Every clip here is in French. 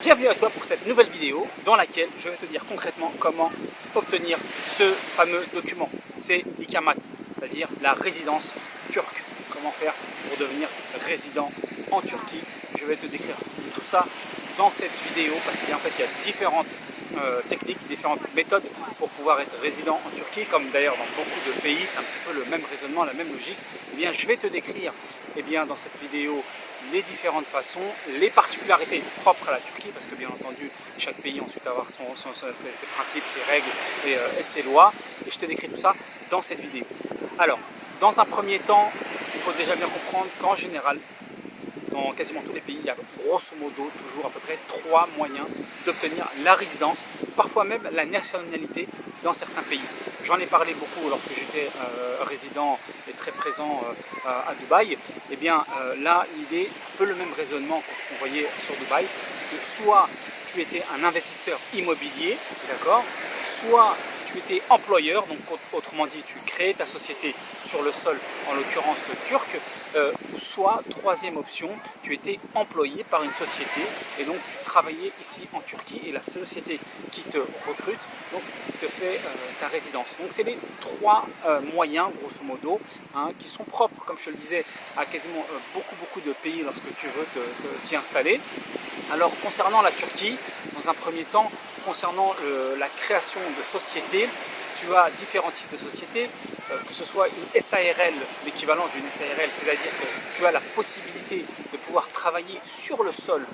Bienvenue à toi pour cette nouvelle vidéo dans laquelle je vais te dire concrètement comment obtenir ce fameux document. C'est l'ikamat, c'est-à-dire la résidence turque. Comment faire pour devenir résident en Turquie. Je vais te décrire tout ça dans cette vidéo parce qu'il y a différentes techniques, différentes méthodes pour pouvoir être résident en Turquie, comme d'ailleurs dans beaucoup de pays, c'est un petit peu le même raisonnement, la même logique. Eh bien, je vais te décrire dans cette vidéo les différentes façons, les particularités propres à la Turquie, parce que bien entendu, chaque pays ensuite va avoir ses principes, ses règles et ses lois, et je te décris tout ça dans cette vidéo. Alors, dans un premier temps, il faut déjà bien comprendre qu'en général, dans quasiment tous les pays, il y a grosso modo toujours à peu près 3 moyens d'obtenir la résidence, parfois même la nationalité dans certains pays. J'en ai parlé beaucoup lorsque j'étais résident et très présent à Dubaï. Et bien là, l'idée, c'est un peu le même raisonnement que ce qu'on voyait sur Dubaï, c'est que soit tu étais un investisseur immobilier, d'accord, soit tu étais employeur, donc autrement dit tu créais ta société sur le sol, en l'occurrence turc, soit troisième option, tu étais employé par une société et donc tu travaillais ici en Turquie et la société qui te recrute donc te fait ta résidence. Donc c'est les 3 moyens grosso modo qui sont propres, comme je te le disais, à quasiment beaucoup de pays lorsque tu veux t'y installer. Alors concernant la Turquie, dans un premier temps, concernant la création de sociétés, tu as différents types de sociétés, que ce soit une SARL, l'équivalent d'une SARL, c'est-à-dire que tu as la possibilité de pouvoir travailler sur le sol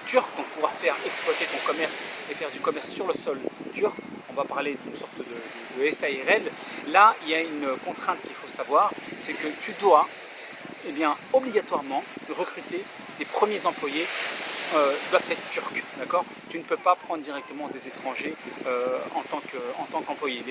turc, donc pouvoir faire exploiter ton commerce et faire du commerce sur le sol turc. On va parler d'une sorte de SARL. Là, il y a une contrainte qu'il faut savoir, c'est que tu dois obligatoirement recruter des premiers employés doivent être turcs, d'accord. Tu ne peux pas prendre directement des étrangers en tant qu'employé.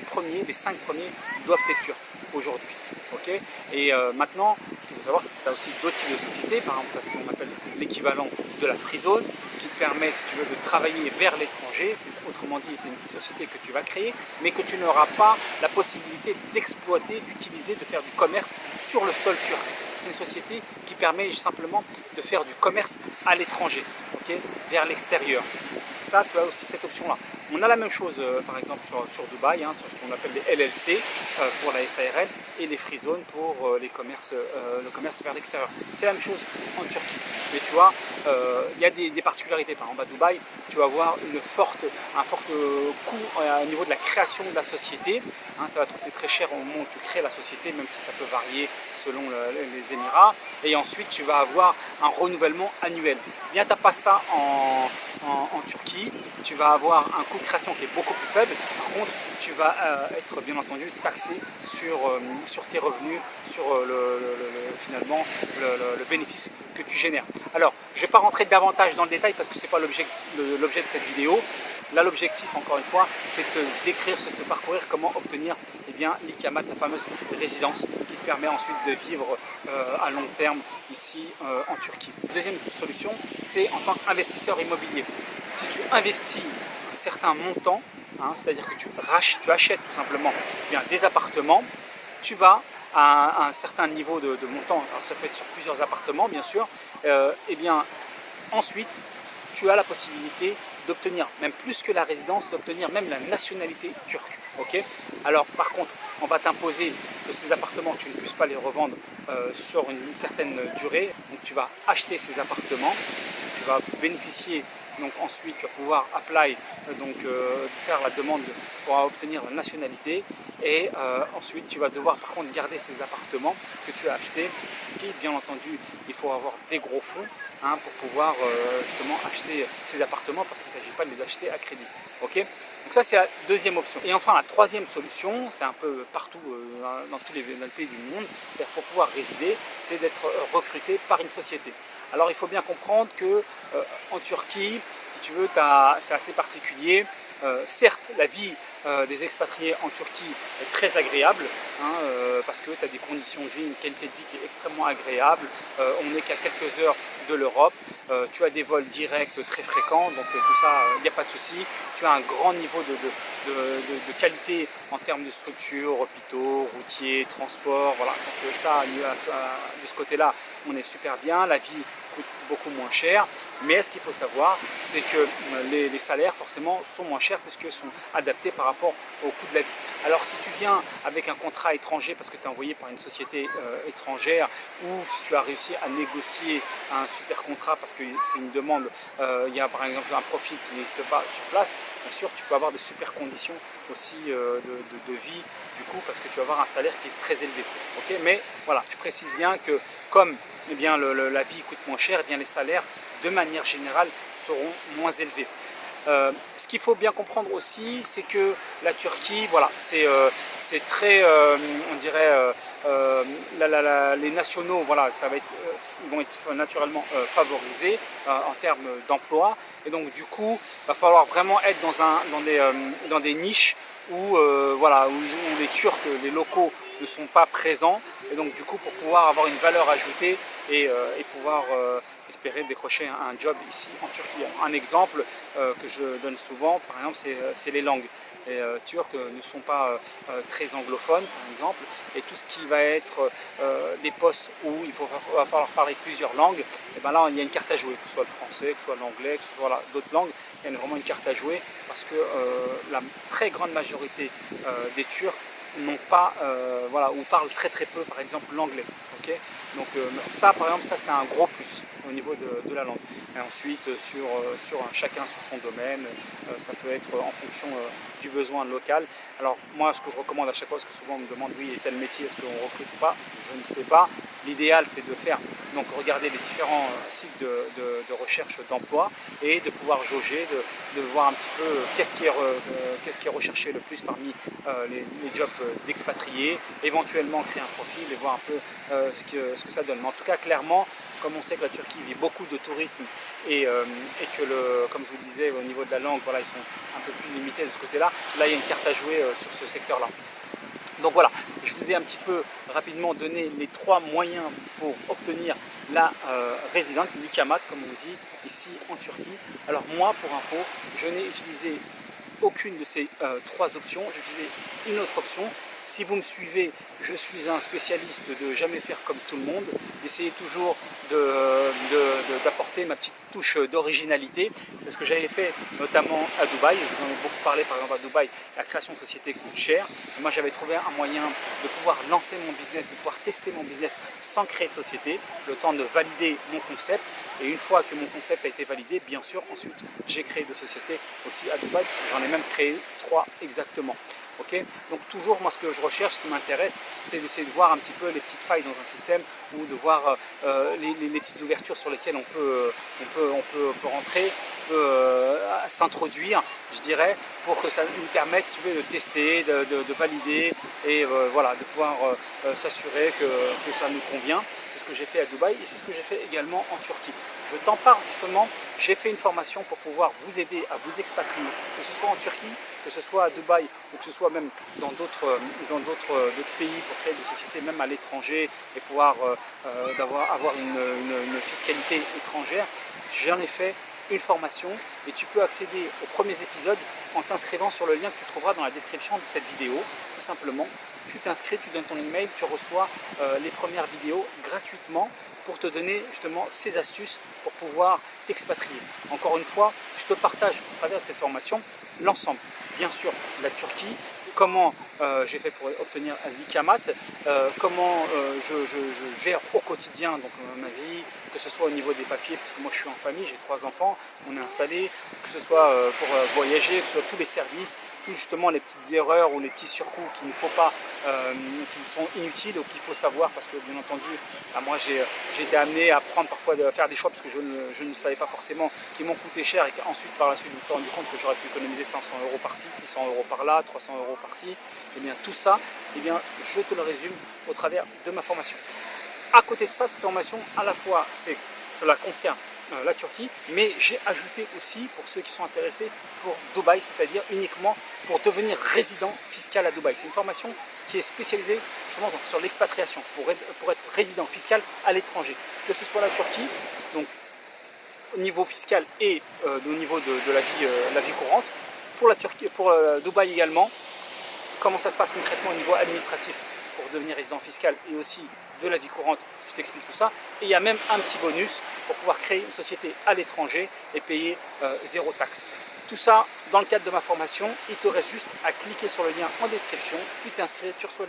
Les 5 premiers doivent être turcs aujourd'hui, ok. Et maintenant, ce qu'il faut savoir, c'est que tu as aussi d'autres types de sociétés, par exemple, tu as ce qu'on appelle l'équivalent de la free zone, qui te permet, si tu veux, de travailler vers l'étranger. Autrement dit, c'est une société que tu vas créer, mais que tu n'auras pas la possibilité d'exploiter, d'utiliser, de faire du commerce sur le sol turc. C'est une société qui permet simplement de faire du commerce à l'étranger, okay, vers l'extérieur. Ça, tu as aussi cette option-là. On a la même chose, par exemple, sur Dubaï, sur ce qu'on appelle les LLC pour la SARL et les free zones pour le commerce vers l'extérieur. C'est la même chose en Turquie. Mais tu vois, il y a des particularités. Par exemple, à Dubaï, tu vas avoir un fort coût au niveau de la création de la société. Ça va te coûter très cher au moment où tu crées la société, même si ça peut varier selon les Émirats. Et ensuite, tu vas avoir un renouvellement annuel. Bien, tu n'as pas ça en Turquie. Tu vas avoir un coût de création qui est beaucoup plus faible. Par contre, tu vas être bien entendu taxé sur tes revenus, sur finalement le bénéfice que tu génères. Alors, je ne vais pas rentrer davantage dans le détail parce que ce n'est pas l'objet de cette vidéo. Là, l'objectif, encore une fois, c'est de te décrire, c'est de te parcourir comment obtenir l'ikamat, la fameuse résidence qui te permet ensuite de vivre à long terme ici en Turquie. Deuxième solution, c'est en tant qu'investisseur immobilier. Si tu investis un certain montant, c'est-à-dire que tu achètes tout simplement des appartements, tu vas à un certain niveau de montant, alors ça peut être sur plusieurs appartements bien sûr, ensuite tu as la possibilité d'obtenir, même plus que la résidence, d'obtenir même la nationalité turque. Okay, alors par contre, on va t'imposer que ces appartements, tu ne puisses pas les revendre sur une certaine durée. Donc tu vas acheter ces appartements, tu vas bénéficier, donc ensuite tu vas pouvoir faire la demande pour obtenir la nationalité et ensuite tu vas devoir par contre garder ces appartements que tu as achetés, qui bien entendu il faut avoir des gros fonds pour pouvoir justement acheter ces appartements parce qu'il ne s'agit pas de les acheter à crédit. Okay, donc ça c'est la deuxième option. Et enfin la troisième solution, c'est un peu partout dans tous les pays du monde, c'est-à-dire pour pouvoir résider, c'est d'être recruté par une société. Alors il faut bien comprendre que en Turquie, si tu veux, c'est assez particulier. Certes, la vie des expatriés en Turquie est très agréable parce que tu as des conditions de vie, une qualité de vie qui est extrêmement agréable. On n'est qu'à quelques heures de l'Europe. Tu as des vols directs très fréquents, donc tout ça, il n'y a pas de souci. Tu as un grand niveau de qualité en termes de structure, hôpitaux, routiers, transports. Voilà. Donc ça, de ce côté-là, on est super bien. La vie coûte beaucoup moins cher. Mais ce qu'il faut savoir, c'est que les salaires forcément sont moins chers puisqu'ils sont adaptés par rapport au coût de la vie. Alors si tu viens avec un contrat étranger parce que tu es envoyé par une société étrangère, ou si tu as réussi à négocier un super contrat parce que c'est une demande, il y a par exemple un profil qui n'existe pas sur place, bien sûr tu peux avoir de super conditions aussi de vie du coup, parce que tu vas avoir un salaire qui est très élevé. Okay, mais voilà, je précise bien que comme eh bien, la vie coûte moins cher, eh bien, les salaires de manière générale seront moins élevés. Ce qu'il faut bien comprendre aussi, c'est que la Turquie, voilà, c'est très, on dirait, les nationaux, voilà, vont être naturellement favorisés en termes d'emploi. Et donc du coup, il va falloir vraiment être dans des niches où, voilà, où les Turcs, les locaux ne sont pas présents. Et donc du coup, pour pouvoir avoir une valeur ajoutée et pouvoir espérer décrocher un job ici en Turquie. Un exemple que je donne souvent, par exemple, c'est les langues. Les Turcs ne sont pas très anglophones, par exemple, et tout ce qui va être des postes où va falloir parler plusieurs langues, et bien là, il y a une carte à jouer, que ce soit le français, que ce soit l'anglais, que ce soit d'autres langues, il y a vraiment une carte à jouer, parce que la très grande majorité des Turcs n'ont pas, voilà, ou parlent très très peu, par exemple, l'anglais. Okay, donc ça, par exemple, ça c'est un gros plus au niveau de la langue. Et ensuite, chacun sur son domaine, ça peut être en fonction du besoin local. Alors moi, ce que je recommande à chaque fois, parce que souvent on me demande, oui, tel métier, est-ce qu'on recrute ou pas? Je ne sais pas. L'idéal, c'est de faire, donc regarder les différents sites de recherche d'emploi et de pouvoir jauger, de voir un petit peu qu'est-ce qui est recherché le plus parmi les jobs d'expatriés, éventuellement créer un profil et voir un peu ce que ça donne. Mais en tout cas, clairement, comme on sait que la Turquie vit beaucoup de tourisme et que, comme je vous disais, au niveau de la langue, voilà, ils sont un peu plus limités de ce côté-là, là, il y a une carte à jouer sur ce secteur-là. Donc voilà, je vous ai un petit peu rapidement donné les 3 moyens pour obtenir la résidence, l'ikamat comme on dit ici en Turquie. Alors moi, pour info, je n'ai utilisé aucune de ces 3 options, j'ai utilisé une autre option. Si vous me suivez, je suis un spécialiste de jamais faire comme tout le monde, d'essayer toujours d'apporter ma petite touche d'originalité. C'est ce que j'avais fait notamment à Dubaï. Je vous en ai beaucoup parlé, par exemple à Dubaï, la création de société coûte cher. Et moi j'avais trouvé un moyen de pouvoir lancer mon business, de pouvoir tester mon business sans créer de société, le temps de valider mon concept. Et une fois que mon concept a été validé, bien sûr, ensuite j'ai créé de sociétés aussi à Dubaï, j'en ai même créé 3 exactement. Okay, donc toujours, moi ce que je recherche, ce qui m'intéresse, c'est d'essayer de voir un petit peu les petites failles dans un système ou de voir les petites ouvertures sur lesquelles on peut rentrer, on peut s'introduire, je dirais, pour que ça nous permette, si vous voulez, de tester, de valider et voilà, de pouvoir s'assurer que ça nous convient. C'est ce que j'ai fait à Dubaï et c'est ce que j'ai fait également en Turquie. Je t'en parle justement, j'ai fait une formation pour pouvoir vous aider à vous expatrier, que ce soit en Turquie, que ce soit à Dubaï ou que ce soit même dans d'autres pays pour créer des sociétés même à l'étranger et pouvoir avoir une fiscalité étrangère. J'en ai fait une formation et tu peux accéder aux premiers épisodes en t'inscrivant sur le lien que tu trouveras dans la description de cette vidéo. Tout simplement, tu t'inscris, tu donnes ton email, tu reçois les premières vidéos gratuitement pour te donner justement ces astuces pour pouvoir t'expatrier. Encore une fois, je te partage à travers cette formation l'ensemble. Bien sûr, la Turquie, comment j'ai fait pour obtenir l'ikamat, comment je gère au quotidien donc, ma vie, que ce soit au niveau des papiers, parce que moi je suis en famille, j'ai 3 enfants, on est installé, que ce soit pour voyager, que ce soit tous les services, tout justement les petites erreurs ou les petits surcoûts qu'il ne faut pas, qui sont inutiles ou qu'il faut savoir, parce que bien entendu, moi j'ai été amené à prendre parfois à faire des choix parce que je ne savais pas forcément, qui m'ont coûté cher et qu'ensuite par la suite je me suis rendu compte que j'aurais pu économiser 500 € par-ci, 600 € par-là, 300 € par-ci. Et bien tout ça, et bien, je te le résume au travers de ma formation. À côté de ça, cette formation, à la fois, cela concerne la Turquie, mais j'ai ajouté aussi, pour ceux qui sont intéressés, pour Dubaï, c'est-à-dire uniquement pour devenir résident fiscal à Dubaï. C'est une formation qui est spécialisée justement sur l'expatriation, pour être résident fiscal à l'étranger, que ce soit la Turquie, donc au niveau fiscal et au niveau de la vie courante, pour la Turquie, pour Dubaï également. Comment ça se passe concrètement au niveau administratif pour devenir résident fiscal et aussi de la vie courante, je t'explique tout ça. Et il y a même un petit bonus pour pouvoir créer une société à l'étranger et payer zéro taxe. Tout ça dans le cadre de ma formation. Il te reste juste à cliquer sur le lien en description, tu t'inscris, tu reçois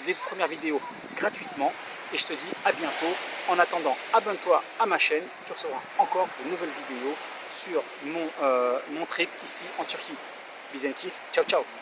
les premières vidéos gratuitement et je te dis à bientôt. En attendant, abonne-toi à ma chaîne, tu recevras encore de nouvelles vidéos sur mon trip ici en Turquie. Bisous, ciao ciao.